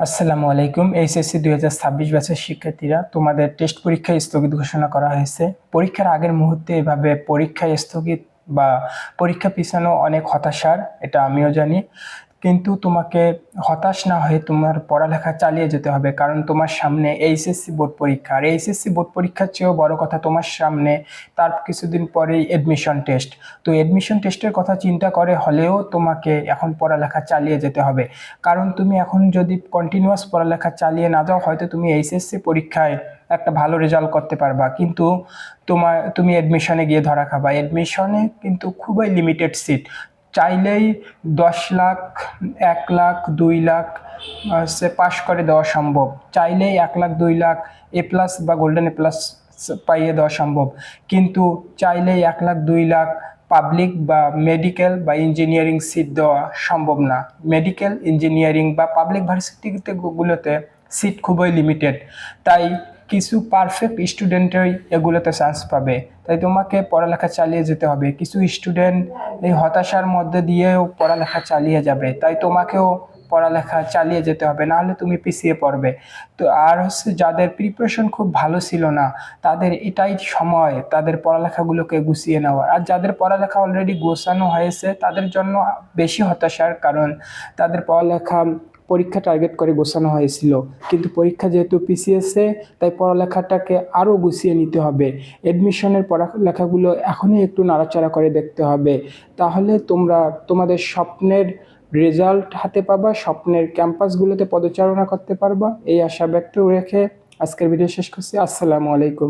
আসসালামু আলাইকুম। এইচএসসি 2026 ব্যাচের শিক্ষার্থীরা, তোমাদের টেস্ট পরীক্ষায় স্থগিত ঘোষণা করা হয়েছে। পরীক্ষার আগের মুহূর্তে এভাবে পরীক্ষায় স্থগিত বা পরীক্ষা পিছানো অনেক হতাশার, এটা আমিও জানি। কিন্তু তোমাকে হতাশ না হয়ে তোমার পড়ালেখা চালিয়ে যেতে হবে, কারণ তোমার সামনে এইচএসসি বোর্ড পরীক্ষা। আর এইচএসসি বোর্ড পরীক্ষার চেয়েও বড় কথা, তোমার সামনে তার কিছুদিন পরেই এডমিশন টেস্ট। তো এডমিশন টেস্টের কথা চিন্তা করে হলেও তোমাকে এখন পড়ালেখা চালিয়ে যেতে হবে, কারণ তুমি এখন যদি কন্টিনিউয়াস পড়ালেখা চালিয়ে না যাও, হয়তো তুমি এইচএসসি পরীক্ষায় একটা ভালো রেজাল্ট করতে পারবা, কিন্তু তুমি এডমিশনে গিয়ে ধরা খাবা। এডমিশনে কিন্তু খুবই লিমিটেড সিট। চাইলেই 10 লাখ, 1 লাখ, 2 লাখ সে পাশ করে দেওয়া সম্ভব। চাইলেই 1 লাখ, 2 লাখ A+ বা গোল্ডেন A+ পাইয়ে দেওয়া সম্ভব, কিন্তু চাইলেই 1 লাখ, 2 লাখ পাবলিক বা মেডিকেল বা ইঞ্জিনিয়ারিং সিট দেওয়া সম্ভব না। মেডিকেল, ইঞ্জিনিয়ারিং বা পাবলিক ভার্সিটিগুলোতে সিট খুবই লিমিটেড। তাই কিছু পারফেক্ট স্টুডেন্টই এগুলোতে চান্স পাবে। তাই তোমাকে পড়ালেখা চালিয়ে যেতে হবে। কিছু স্টুডেন্ট এই হতাশার মধ্যে দিয়েও পড়ালেখা চালিয়ে যাবে, তাই তোমাকেও পড়ালেখা চালিয়ে যেতে হবে, নাহলে তুমি পিছিয়ে পড়বে। তো আর হচ্ছে, যাদের প্রিপারেশন খুব ভালো ছিল না, তাদের এটাই সময় তাদের পড়ালেখাগুলোকে গুছিয়ে নেওয়ার। আর যাদের পড়ালেখা অলরেডি গোছানো হয়েছে তাদের জন্য বেশি হতাশার, কারণ তাদের পড়ালেখা পরীক্ষা টার্গেট করে গোছানো হয়েছিল, কিন্তু পরীক্ষা যেহেতু পিছিয়েছে তাই পড়ালেখাটাকে আরও গুছিয়ে নিতে হবে। এডমিশনের পড়ালেখাগুলো এখনই একটু নাড়াচাড়া করে দেখতে হবে, তাহলে তোমরা তোমাদের স্বপ্নের রেজাল্ট হাতে পাবা, স্বপ্নের ক্যাম্পাসগুলোতে পদচারণা করতে পারবা। এই আশা ব্যক্ত রেখে আজকের ভিডিও শেষ করছি। আসসালামু আলাইকুম।